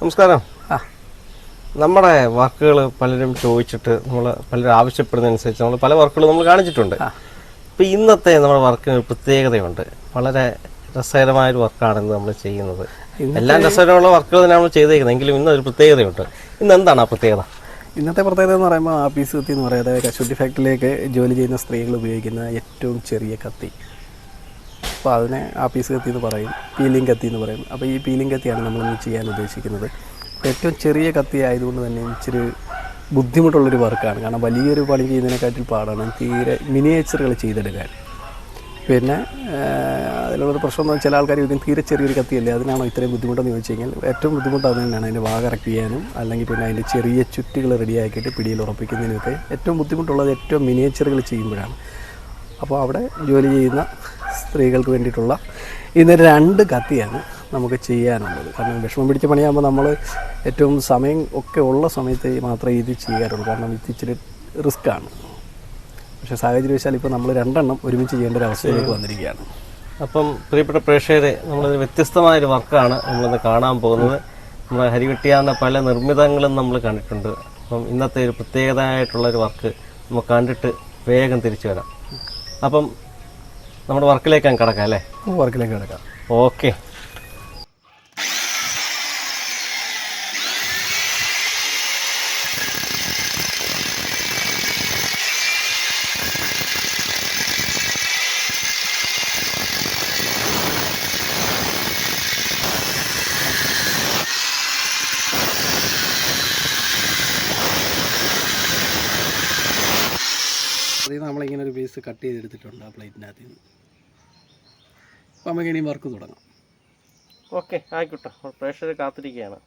നമസ്കാരം. നമ്മുടെ വർക്കുകൾ പലരും ചോദിച്ചിട്ട് പലരും ആവശ്യപ്പെടുന്നതനുസരിച്ച് നമ്മൾ പല വർക്കുകളും നമ്മൾ കാണിച്ചിട്ടുണ്ട്. അപ്പോൾ ഇന്നത്തെ നമ്മുടെ വർക്കിന് ഒരു പ്രത്യേകതയുണ്ട്. വളരെ രസകരമായൊരു വർക്കാണെന്ന് നമ്മൾ ചെയ്യുന്നത്. എല്ലാം രസകരമുള്ള വർക്കുകൾ തന്നെ നമ്മൾ ചെയ്തേക്കുന്നത്, എങ്കിലും ഇന്നൊരു പ്രത്യേകതയുണ്ട്. ഇന്ന് എന്താണ് ആ പ്രത്യേകത? ഇന്നത്തെ പ്രത്യേകത എന്ന് പറയുമ്പോൾ ആപ്പീസ് കത്തി എന്ന് പറയുന്നത് കശുവണ്ടി ഫാക്ടറിയിലേക്ക് ജോലി ചെയ്യുന്ന സ്ത്രീകൾ ഉപയോഗിക്കുന്ന ഏറ്റവും ചെറിയ കത്തി. അപ്പോൾ അതിനെ ആപ്പീസ് കത്തി എന്ന് പറയും, പീലിംഗ് കത്തി എന്ന് പറയും. അപ്പോൾ ഈ പീലിംഗ് കത്തിയാണ് നമ്മളിന്ന് ചെയ്യാൻ ഉദ്ദേശിക്കുന്നത്. ഏറ്റവും ചെറിയ കത്തി ആയതുകൊണ്ട് തന്നെ ഇച്ചിരി ബുദ്ധിമുട്ടുള്ളൊരു വർക്കാണ്. കാരണം വലിയൊരു പണി ചെയ്യുന്നതിനെക്കാട്ടിൽ പാടാണ് തീരെ മിനിയേച്ചറുകൾ ചെയ്തെടുക്കാൻ. പിന്നെ അതിലുള്ളൊരു പ്രശ്നം എന്ന് വെച്ചാൽ ആൾക്കാർ ഇതിന് തീരെ ചെറിയൊരു കത്തിയല്ലേ, അതിനാണോ ഇത്രയും ബുദ്ധിമുട്ടെന്ന് ചോദിച്ചു കഴിഞ്ഞാൽ ഏറ്റവും ബുദ്ധിമുട്ട് അത് തന്നെയാണ്. അതിൻ്റെ വാ കറക്റ്റ് ചെയ്യാനും അല്ലെങ്കിൽ പിന്നെ അതിൻ്റെ ചെറിയ ചുറ്റുകൾ റെഡിയാക്കിയിട്ട് പിടിയിൽ ഉറപ്പിക്കുന്നതിനൊക്കെ ഏറ്റവും ബുദ്ധിമുട്ടുള്ളത് ഏറ്റവും മിനിയേച്ചറുകൾ ചെയ്യുമ്പോഴാണ്. അപ്പോൾ അവിടെ ജോലി ചെയ്യുന്ന സ്ത്രീകൾക്ക് വേണ്ടിയിട്ടുള്ള ഇന്ന് 2 കത്തിയാണ് നമുക്ക് ചെയ്യാനുള്ളത്. കാരണം വിഷമം പിടിച്ച പണിയാകുമ്പോൾ നമ്മൾ ഏറ്റവും സമയം ഒക്കെ ഉള്ള സമയത്ത് മാത്രമേ ഇത് ചെയ്യാറുള്ളൂ. കാരണം ഇത് ഇച്ചിരി റിസ്ക്കാണ്. പക്ഷേ സാഹചര്യവശാൽ ഇപ്പോൾ നമ്മൾ 2 എണ്ണം ഒരുമിച്ച് ചെയ്യേണ്ട ഒരു അവസ്ഥയിലേക്ക് വന്നിരിക്കുകയാണ്. അപ്പം പ്രിയപ്പെട്ട പ്രേക്ഷകരെ, നമ്മളൊരു വ്യത്യസ്തമായൊരു വർക്കാണ് നമ്മളിന്ന് കാണാൻ പോകുന്നത്. നമ്മുടെ ഹരിവെട്ടിയാറിൻ്റെ പല നിർമ്മിതങ്ങളും നമ്മൾ കണ്ടിട്ടുണ്ട്. അപ്പം ഇന്നത്തെ ഒരു പ്രത്യേകതയായിട്ടുള്ളൊരു വർക്ക് നമ്മൾ കണ്ടിട്ട് വേഗം തിരിച്ചു വരാം. അപ്പം നമ്മുടെ വർക്കിലേക്ക് കിടക്കാം അല്ലേ? വർക്കിലേക്ക് കിടക്കാം. ഓക്കെ. അതിൽ നമ്മളിങ്ങനെ ഒരു പീസ് കട്ട് ചെയ്തെടുത്തിട്ടുണ്ട് ആ പ്ലേറ്റിനകത്ത് നിന്ന്. അപ്പോൾ നമുക്ക് ഇനി വർക്ക് തുടങ്ങാം. ഓക്കെ, ആയിക്കോട്ടെ. പ്രേക്ഷകർ കാത്തിരിക്കുകയാണ്.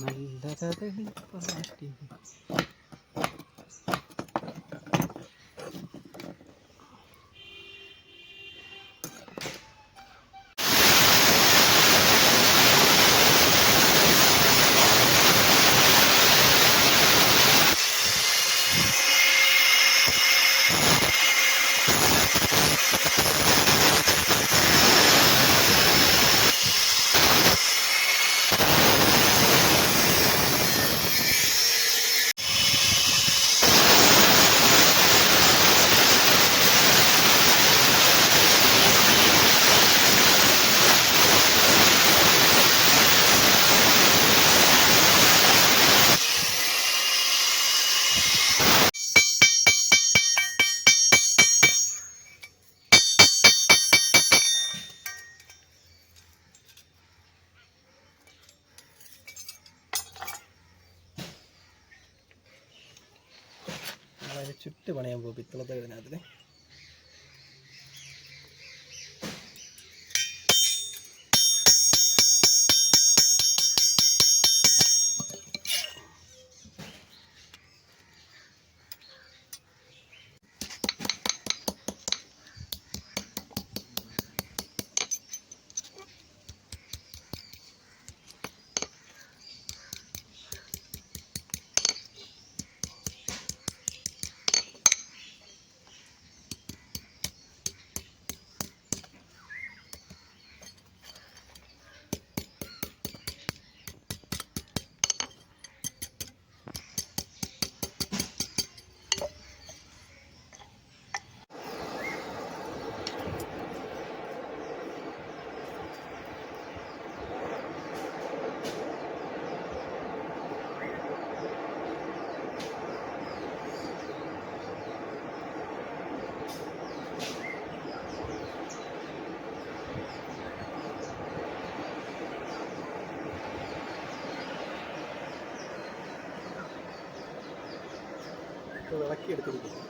നല്ലതടി പാട്ടി. അതിന് ചുറ്റ് പണിയാൻ പോകും പിത്തളത്തെ ഇതിനകത്തിൽ. ഇളക്കിയെടുത്തിരിക്കും.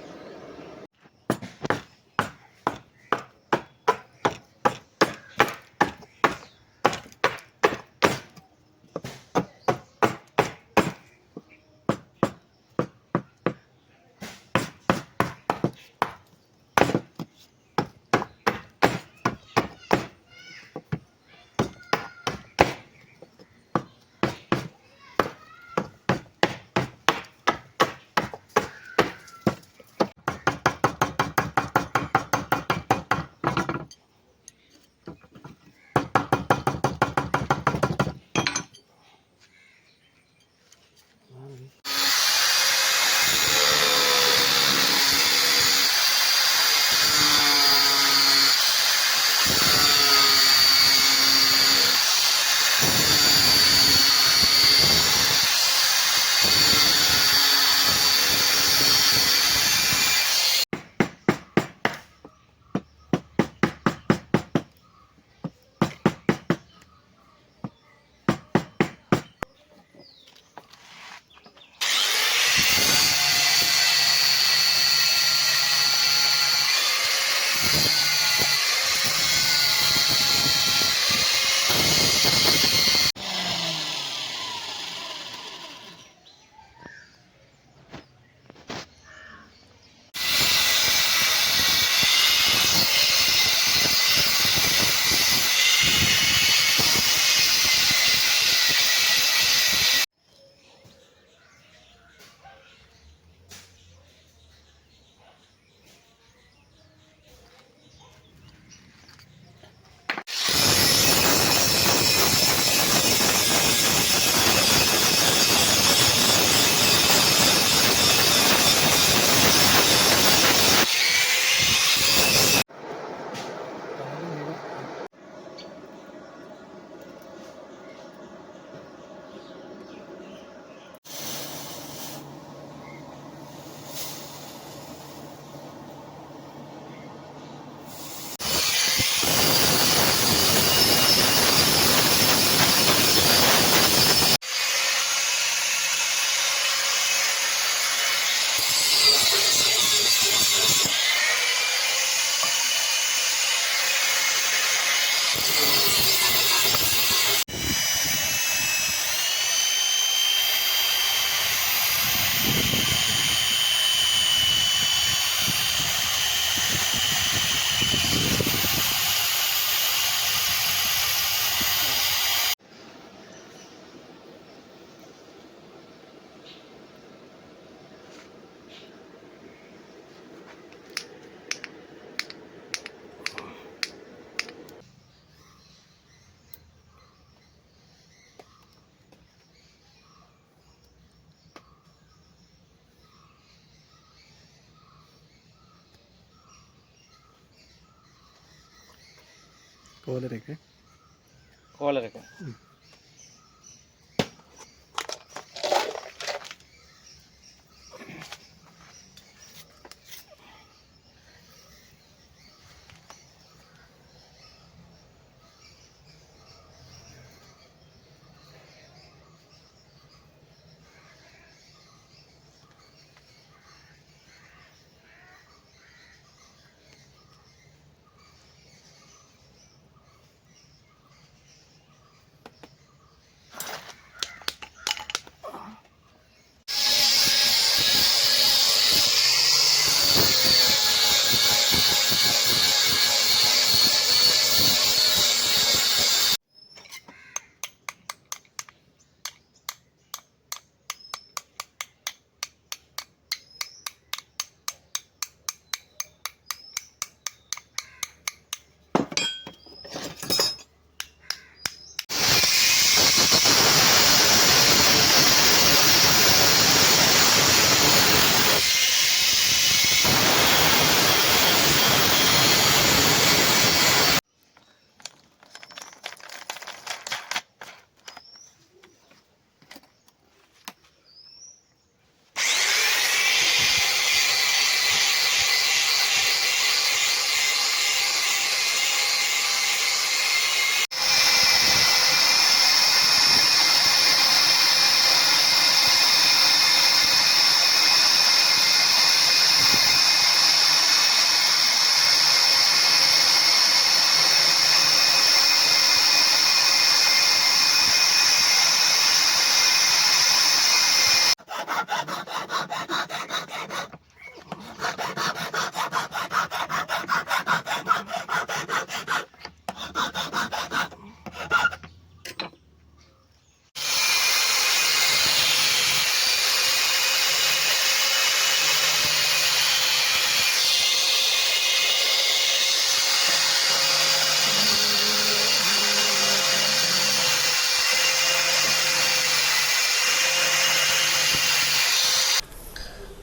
കോലരൊക്കെ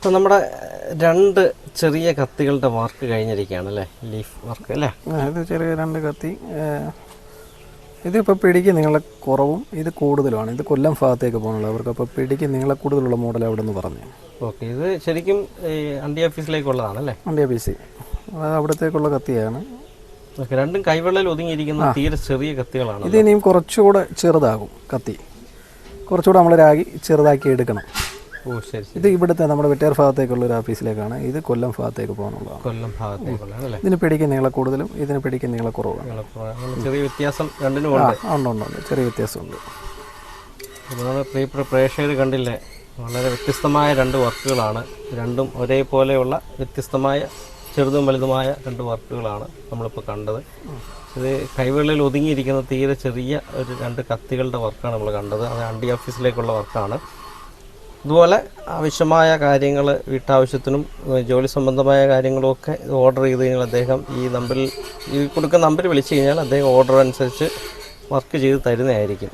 ഇപ്പം നമ്മുടെ 2 ചെറിയ കത്തികളുടെ വർക്ക് കഴിഞ്ഞിരിക്കുകയാണ് അല്ലേ, ലീഫ് വർക്ക് അല്ലേ? ഇത് ചെറിയ 2 കത്തി. ഇതിപ്പോൾ പിടിക്ക് നീള കുറവും ഇത് കൂടുതലുമാണ്. ഇത് കൊല്ലം ഭാഗത്തേക്ക് പോകണുള്ളൂ അവർക്ക്. അപ്പോൾ പിടിക്ക് നീള കൂടുതലുള്ള മോഡൽ അവിടെ നിന്ന് പറഞ്ഞു. ഓക്കെ, ഇത് ശരിക്കും ഈ അണ്ടി ഓഫീസിലേക്കുള്ളതാണല്ലേ? അണ്ടി ഓഫീസ് അവിടത്തേക്കുള്ള കത്തിയാണ്. ഓക്കെ, രണ്ടും കൈവെള്ളയിൽ ഒതുങ്ങിയിരിക്കുന്ന തീരെ ചെറിയ കത്തികളാണ്. ഇത് ഇനിയും കുറച്ചുകൂടെ ചെറുതാകും കത്തി. കുറച്ചുകൂടെ നമ്മൾ രാഗി ചെറുതാക്കി എടുക്കണം. ഓ ശരി. ഇത് ഇവിടുത്തെ നമ്മുടെ വെട്ടേർ ഭാഗത്തേക്കുള്ള ഒരു ഓഫീസിലേക്കാണ്. ഇത് കൊല്ലം ഭാഗത്തേക്ക് പോകാനുള്ളതാണ്. കൊല്ലം ഭാഗത്തേക്കുള്ള. ഇതിന് പിടിക്ക് നീള കൂടുതലും ഇതിന് പിടിക്ക് നീള കുറവാണ്. ചെറിയ വ്യത്യാസം രണ്ടിനും ഉണ്ട്. ചെറിയ വ്യത്യാസമുണ്ട്. നമ്മൾ പ്രിയപ്പെട്ട പ്രേക്ഷകർ കണ്ടില്ലേ, വളരെ വ്യത്യസ്തമായ 2 വർക്കുകളാണ്. രണ്ടും ഒരേപോലെയുള്ള വ്യത്യസ്തമായ ചെറുതും വലുതുമായ 2 വർക്കുകളാണ് നമ്മളിപ്പോൾ കണ്ടത്. ഇത് കൈവെള്ളയിൽ ഒതുങ്ങിയിരിക്കുന്ന തീരെ ചെറിയ ഒരു 2 കത്തികളുടെ വർക്കാണ് നമ്മൾ കണ്ടത്. അത് അണ്ടി ഓഫീസിലേക്കുള്ള വർക്കാണ്. ഇതുപോലെ ആവശ്യമായ കാര്യങ്ങൾ, വീട്ടാവശ്യത്തിനും ജോലി സംബന്ധമായ കാര്യങ്ങളുമൊക്കെ ഓർഡർ ചെയ്ത് കഴിഞ്ഞാൽ അദ്ദേഹം ഈ നമ്പറിൽ, ഈ കൊടുക്കുന്ന നമ്പർ വിളിച്ചു കഴിഞ്ഞാൽ അദ്ദേഹം ഓർഡർ അനുസരിച്ച് വർക്ക് ചെയ്ത് തരുന്നതായിരിക്കും.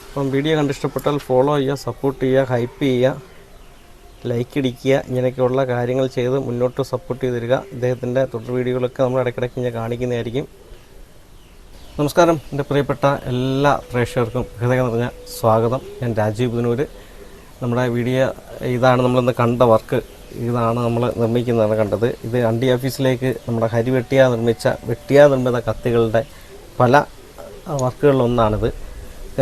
അപ്പം വീഡിയോ കണ്ടിഷ്ടപ്പെട്ടാൽ ഫോളോ ചെയ്യുക, സപ്പോർട്ട് ചെയ്യുക, ഹൈപ്പ് ചെയ്യുക, ലൈക്ക് അടിക്കുക. ഇങ്ങനെയൊക്കെയുള്ള കാര്യങ്ങൾ ചെയ്ത് മുന്നോട്ട് സപ്പോർട്ട് ചെയ്ത് തരിക. ഇദ്ദേഹത്തിൻ്റെ തുടർ വീഡിയോകളൊക്കെ നമ്മൾ ഇടയ്ക്കിടയ്ക്ക് ഞാൻ കാണിക്കുന്നതായിരിക്കും. നമസ്കാരം, എൻ്റെ പ്രിയപ്പെട്ട എല്ലാ പ്രേക്ഷകർക്കും ഹൃദയം നിറഞ്ഞ സ്വാഗതം. ഞാൻ രാജീവ് പുതനൂർ. നമ്മുടെ വീഡിയോ ഇതാണ്, നമ്മളിന്ന് കണ്ട വർക്ക് ഇതാണ് നമ്മൾ നിർമ്മിക്കുന്നതാണ് കണ്ടത്. ഇത് അണ്ടി ഓഫീസിലേക്ക് നമ്മുടെ വെട്ടിയ നിർമ്മിത കത്തികളുടെ പല വർക്കുകളിലൊന്നാണിത്.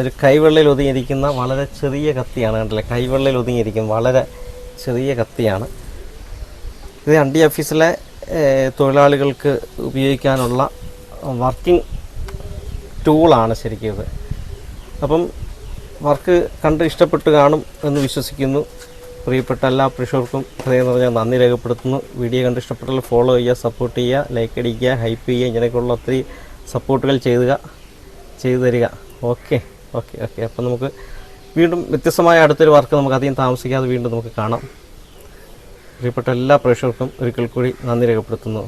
ഒരു കൈവെള്ളയിൽ ഒതുങ്ങിയിരിക്കുന്ന വളരെ ചെറിയ കത്തിയാണ്. കണ്ടില്ലേ, കൈവെള്ളയിൽ ഒതുങ്ങിയിരിക്കും വളരെ ചെറിയ കത്തിയാണ്. ഇത് അണ്ടി ഓഫീസിലെ തൊഴിലാളികൾക്ക് ഉപയോഗിക്കാനുള്ള വർക്കിംഗ് ടൂളാണ് ശരിക്കും ഇത്. അപ്പം വർക്ക് കണ്ട് ഇഷ്ടപ്പെട്ട് കാണും എന്ന് വിശ്വസിക്കുന്നു. പ്രിയപ്പെട്ട എല്ലാ പ്രേക്ഷകർക്കും ഹൃദയം നിറഞ്ഞ നന്ദി രേഖപ്പെടുത്തുന്നു. വീഡിയോ കണ്ട് ഇഷ്ടപ്പെട്ടാൽ ഫോളോ ചെയ്യുക, സപ്പോർട്ട് ചെയ്യുക, ലൈക്ക് അടിക്കുക, ഹൈപ്പ് ചെയ്യുക. ഇങ്ങനെയൊക്കെയുള്ള ഒത്തിരി സപ്പോർട്ടുകൾ ചെയ്തു തരിക. ഓക്കെ. അപ്പം നമുക്ക് വീണ്ടും വ്യത്യസ്തമായ അടുത്തൊരു വർക്ക് നമുക്ക് അധികം താമസിക്കാതെ വീണ്ടും നമുക്ക് കാണാം. പ്രിയപ്പെട്ട എല്ലാ പ്രേക്ഷകർക്കും ഒരിക്കൽ കൂടി നന്ദി രേഖപ്പെടുത്തുന്നു.